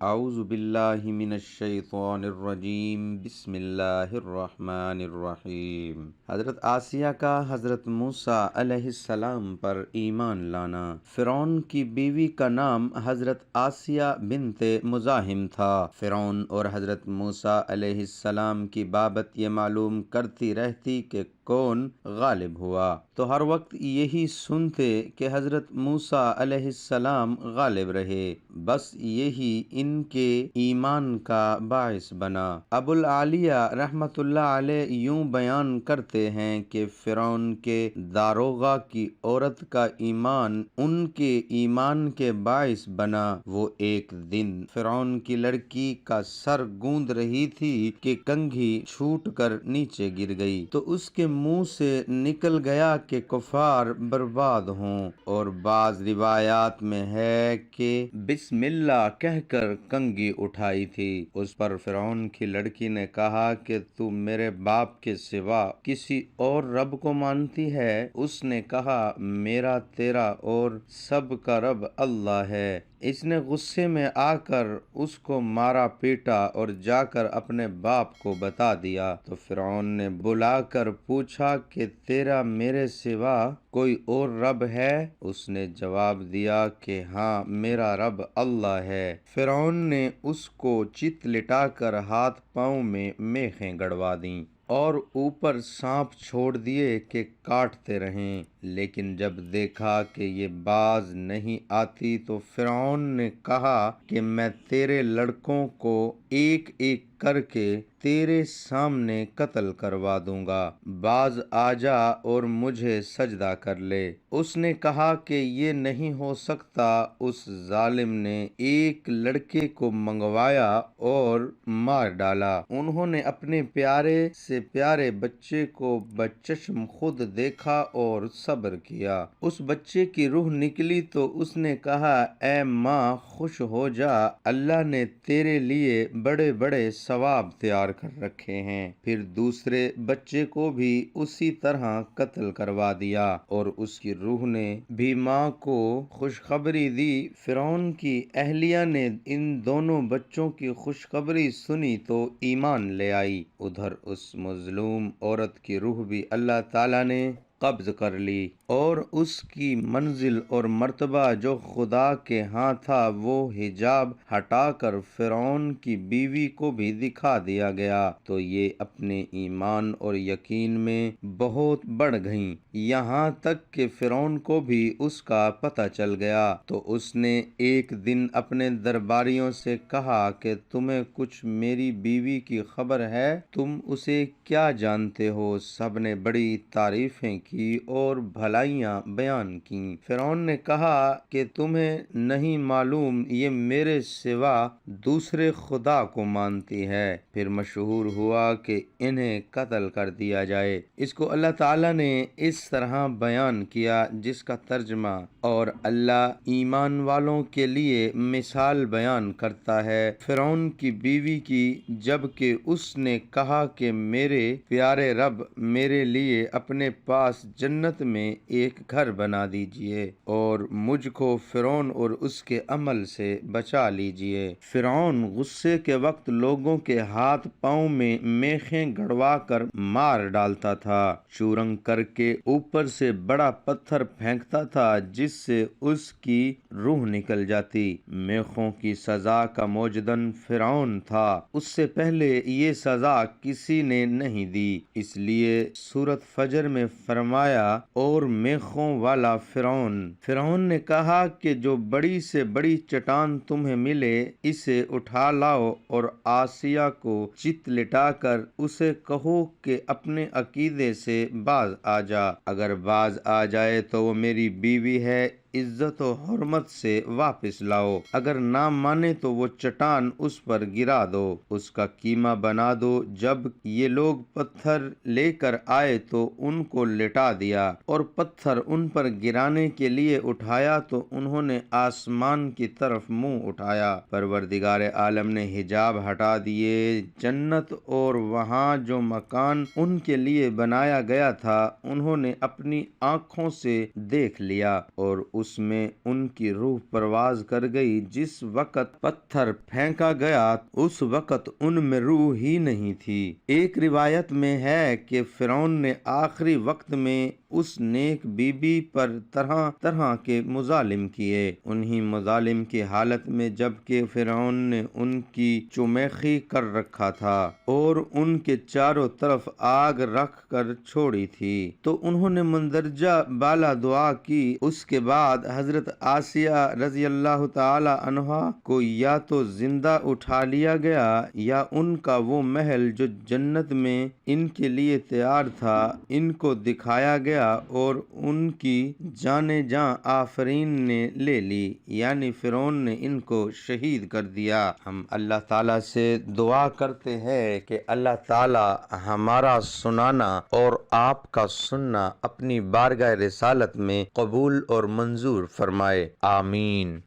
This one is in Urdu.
اعوذ باللہ من الشیطان الرجیم، بسم اللہ الرحمن الرحیم۔ حضرت آسیہ کا حضرت موسیٰ علیہ السلام پر ایمان لانا۔ فرعون کی بیوی کا نام حضرت آسیہ بنت مزاحم تھا۔ فرعون اور حضرت موسیٰ علیہ السلام کی بابت یہ معلوم کرتی رہتی کہ کون غالب ہوا، تو ہر وقت یہی سنتے کہ حضرت موسیٰ علیہ السلام غالب رہے، بس یہی ان کے ایمان کا باعث بنا۔ ابو العالیہ رحمۃ اللہ علیہ یوں بیان کرتے ہیں کہ فرعون کے داروغہ کی عورت کا ایمان ان کے ایمان کے باعث بنا۔ وہ ایک دن فرعون کی لڑکی کا سر گوندھ رہی تھی کہ کنگھی چھوٹ کر نیچے گر گئی، تو اس کے منہ سے نکل گیا کہ کفار برباد ہوں، اور بعض روایات میں ہے کہ بسم اللہ کہہ کر کنگھی اٹھائی تھی۔ اس پر فرعون کی لڑکی نے کہا کہ تو میرے باپ کے سوا کسی اور رب کو مانتی ہے؟ اس نے کہا میرا تیرا اور سب کا رب اللہ ہے۔ اس نے غصے میں آ کر اس کو مارا پیٹا اور جا کر اپنے باپ کو بتا دیا، تو فرعون نے بلا کر پوچھا کہ تیرا میرے سوا کوئی اور رب ہے؟ اس نے جواب دیا کہ ہاں، میرا رب اللہ ہے۔ فرعون نے اس کو چت لٹا کر ہاتھ پاؤں میں میخیں گڑوا دیں اور اوپر سانپ چھوڑ دیے کہ کاٹتے رہیں، لیکن جب دیکھا کہ یہ باز نہیں آتی تو فرعون نے کہا کہ میں تیرے لڑکوں کو ایک ایک کر کے تیرے سامنے قتل کروا دوں گا، باز آ جا اور مجھے سجدہ کر لے۔ اس نے کہا کہ یہ نہیں ہو سکتا۔ اس ظالم نے ایک لڑکے کو منگوایا اور مار ڈالا۔ انہوں نے اپنے پیارے سے پیارے بچے کو بچشم خود دیکھا اور صبر کیا۔ اس بچے کی روح نکلی تو اس نے کہا اے ماں خوش ہو جا، اللہ نے تیرے لیے بڑے بڑے ثواب تیار کر رکھے ہیں۔ پھر دوسرے بچے کو بھی اسی طرح قتل کروا دیا اور اس کی روح نے بھی ماں کو خوشخبری دی۔ فرعون کی اہلیہ نے ان دونوں بچوں کی خوشخبری سنی تو ایمان لے آئی۔ ادھر اس مظلوم عورت کی روح بھی اللہ تعالیٰ نے قبض کر لی، اور اس کی منزل اور مرتبہ جو خدا کے ہاں تھا وہ حجاب ہٹا کر فرعون کی بیوی کو بھی دکھا دیا گیا، تو یہ اپنے ایمان اور یقین میں بہت بڑھ گئیں، یہاں تک کہ فرعون کو بھی اس کا پتہ چل گیا۔ تو اس نے ایک دن اپنے درباریوں سے کہا کہ تمہیں کچھ میری بیوی کی خبر ہے؟ تم اسے کیا جانتے ہو؟ سب نے بڑی تعریفیں کی اور بھلائیاں بیان کیں۔ فرعون نے کہا کہ تمہیں نہیں معلوم یہ میرے سوا دوسرے خدا کو مانتی ہے۔ پھر مشہور ہوا کہ انہیں قتل کر دیا جائے۔ اس کو اللہ تعالیٰ نے اس طرح بیان کیا جس کا ترجمہ اور اللہ ایمان والوں کے لیے مثال بیان کرتا ہے فرعون کی بیوی کی، جب کہ اس نے کہا کہ میرے پیارے رب میرے لیے اپنے پاس جنت میں ایک گھر بنا دیجئے اور مجھ کو فرعون اور اس کے عمل سے بچا لیجئے۔ فرعون غصے کے وقت لوگوں کے ہاتھ پاؤں میں میخیں گڑوا کر مار ڈالتا تھا، چورنگ کر کے اوپر سے بڑا پتھر پھینکتا تھا جس سے اس کی روح نکل جاتی۔ میخوں کی سزا کا موجدن فرعون تھا، اس سے پہلے یہ سزا کسی نے نہیں دی، اس لیے سورۃ فجر میں فرمایا اور میخوں والا فرعون۔ فرعون نے کہا کہ جو بڑی سے بڑی چٹان تمہیں ملے اسے اٹھا لاؤ اور آسیہ کو چت لٹا کر اسے کہو کہ اپنے عقیدے سے باز آ جا، اگر باز آ جائے تو وہ میری بیوی ہے، عزت و حرمت سے واپس لاؤ، اگر نہ مانے تو وہ چٹان اس پر گرا دو، اس کا قیمہ بنا دو۔ جب یہ لوگ پتھر لے کر آئے تو ان کو لٹا دیا اور پتھر ان پر گرانے کے لیے اٹھایا تو انہوں نے آسمان کی طرف منہ اٹھایا۔ پروردگار عالم نے حجاب ہٹا دیے، جنت اور وہاں جو مکان ان کے لیے بنایا گیا تھا انہوں نے اپنی آنکھوں سے دیکھ لیا، اور اس میں ان کی روح پرواز کر گئی۔ جس وقت پتھر پھینکا گیا اس وقت ان میں روح ہی نہیں تھی۔ ایک روایت میں ہے کہ فرعون نے آخری وقت میں اس نیک بی بی پر طرح طرح کے مظالم کیے۔ انہی مظالم کی حالت میں جب کہ فرعون نے ان کی چمیخی کر رکھا تھا اور ان کے چاروں طرف آگ رکھ کر چھوڑی تھی تو انہوں نے مندرجہ بالا دعا کی۔ اس کے بعد حضرت آسیہ رضی اللہ تعالی عنہا کو یا تو زندہ اٹھا لیا گیا یا ان کا وہ محل جو جنت میں ان کے لیے تیار تھا ان کو دکھایا گیا اور ان کی جانیں جاں آفرین نے لے لی، یعنی فرعون نے ان کو شہید کر دیا۔ ہم اللہ تعالیٰ سے دعا کرتے ہیں کہ اللہ تعالیٰ ہمارا سنانا اور آپ کا سننا اپنی بارگاہ رسالت میں قبول اور منظور فرمائے، آمین۔